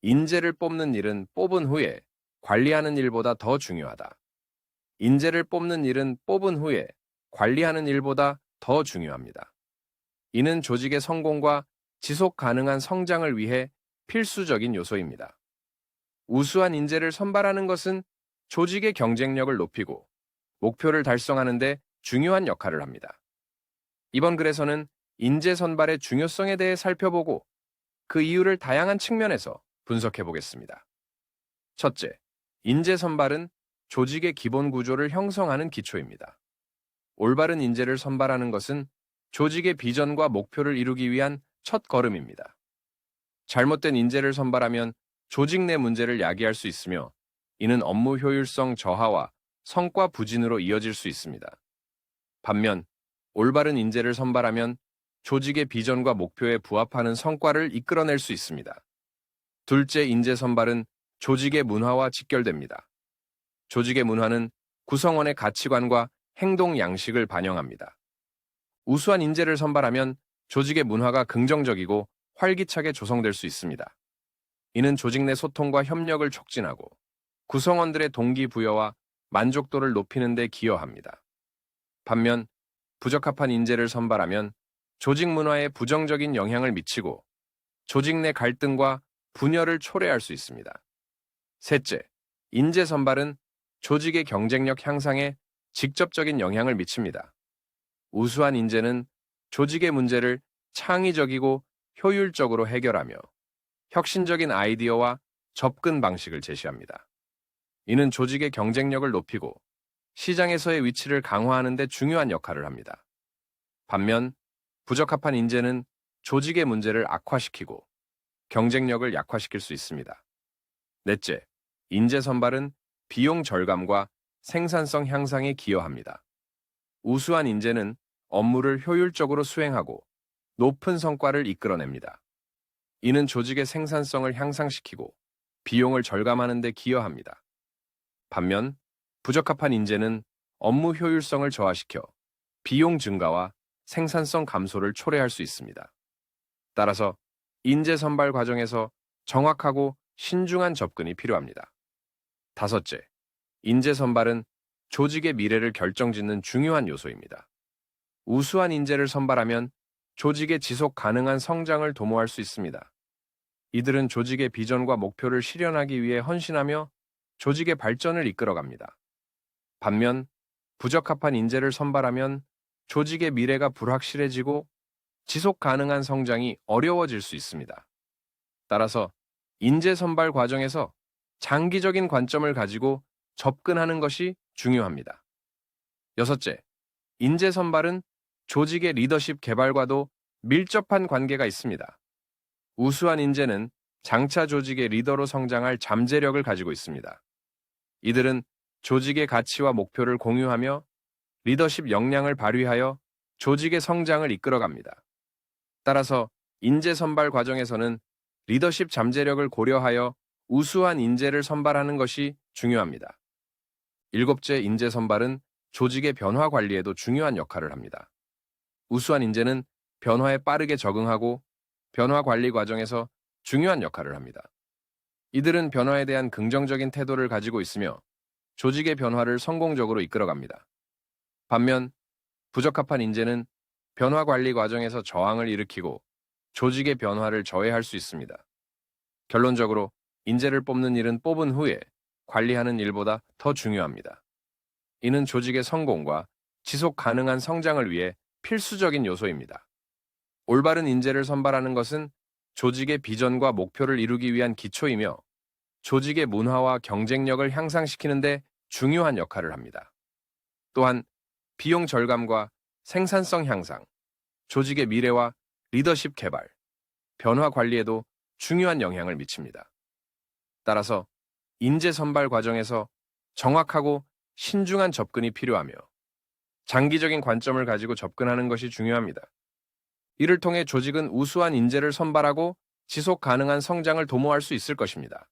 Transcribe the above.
인재를 뽑는 일은 뽑은 후에 관리하는 일보다 더 중요하다. 인재를 뽑는 일은 뽑은 후에 관리하는 일보다 더 중요합니다. 이는 조직의 성공과 지속 가능한 성장을 위해 필수적인 요소입니다. 우수한 인재를 선발하는 것은 조직의 경쟁력을 높이고 목표를 달성하는 데 중요한 역할을 합니다. 이번 글에서는 인재 선발의 중요성에 대해 살펴보고 그 이유를 다양한 측면에서 분석해 보겠습니다. 첫째, 인재 선발은 조직의 기본 구조를 형성하는 기초입니다. 올바른 인재를 선발하는 것은 조직의 비전과 목표를 이루기 위한 첫 걸음입니다. 잘못된 인재를 선발하면 조직 내 문제를 야기할 수 있으며 이는 업무 효율성 저하와 성과 부진으로 이어질 수 있습니다. 반면, 올바른 인재를 선발하면 조직의 비전과 목표에 부합하는 성과를 이끌어낼 수 있습니다. 둘째, 인재 선발은 조직의 문화와 직결됩니다. 조직의 문화는 구성원의 가치관과 행동 양식을 반영합니다. 우수한 인재를 선발하면 조직의 문화가 긍정적이고 활기차게 조성될 수 있습니다. 이는 조직 내 소통과 협력을 촉진하고 구성원들의 동기부여와 만족도를 높이는 데 기여합니다. 반면, 부적합한 인재를 선발하면 조직 문화에 부정적인 영향을 미치고 조직 내 갈등과 분열을 초래할 수 있습니다. 셋째, 인재 선발은 조직의 경쟁력 향상에 직접적인 영향을 미칩니다. 우수한 인재는 조직의 문제를 창의적이고 효율적으로 해결하며 혁신적인 아이디어와 접근 방식을 제시합니다. 이는 조직의 경쟁력을 높이고 시장에서의 위치를 강화하는 데 중요한 역할을 합니다. 반면, 부적합한 인재는 조직의 문제를 악화시키고 경쟁력을 약화시킬 수 있습니다. 넷째, 인재 선발은 비용 절감과 생산성 향상에 기여합니다. 우수한 인재는 업무를 효율적으로 수행하고 높은 성과를 이끌어냅니다. 이는 조직의 생산성을 향상시키고 비용을 절감하는 데 기여합니다. 반면, 부적합한 인재는 업무 효율성을 저하시켜 비용 증가와 생산성 감소를 초래할 수 있습니다. 따라서 인재 선발 과정에서 정확하고 신중한 접근이 필요합니다. 다섯째, 인재 선발은 조직의 미래를 결정짓는 중요한 요소입니다. 우수한 인재를 선발하면 조직의 지속 가능한 성장을 도모할 수 있습니다. 이들은 조직의 비전과 목표를 실현하기 위해 헌신하며 조직의 발전을 이끌어갑니다. 반면, 부적합한 인재를 선발하면 조직의 미래가 불확실해지고 지속 가능한 성장이 어려워질 수 있습니다. 따라서 인재 선발 과정에서 장기적인 관점을 가지고 접근하는 것이 중요합니다. 여섯째, 인재 선발은 조직의 리더십 개발과도 밀접한 관계가 있습니다. 우수한 인재는 장차 조직의 리더로 성장할 잠재력을 가지고 있습니다. 이들은 조직의 가치와 목표를 공유하며 리더십 역량을 발휘하여 조직의 성장을 이끌어갑니다. 따라서 인재 선발 과정에서는 리더십 잠재력을 고려하여 우수한 인재를 선발하는 것이 중요합니다. 일곱째, 인재 선발은 조직의 변화 관리에도 중요한 역할을 합니다. 우수한 인재는 변화에 빠르게 적응하고 변화 관리 과정에서 중요한 역할을 합니다. 이들은 변화에 대한 긍정적인 태도를 가지고 있으며 조직의 변화를 성공적으로 이끌어갑니다. 반면, 부적합한 인재는 변화 관리 과정에서 저항을 일으키고 조직의 변화를 저해할 수 있습니다. 결론적으로 인재를 뽑는 일은 뽑은 후에 관리하는 일보다 더 중요합니다. 이는 조직의 성공과 지속 가능한 성장을 위해 필수적인 요소입니다. 올바른 인재를 선발하는 것은 조직의 비전과 목표를 이루기 위한 기초이며 조직의 문화와 경쟁력을 향상시키는 데 중요한 역할을 합니다. 또한 비용 절감과 생산성 향상, 조직의 미래와 리더십 개발, 변화 관리에도 중요한 영향을 미칩니다. 따라서 인재 선발 과정에서 정확하고 신중한 접근이 필요하며 장기적인 관점을 가지고 접근하는 것이 중요합니다. 이를 통해 조직은 우수한 인재를 선발하고 지속 가능한 성장을 도모할 수 있을 것입니다.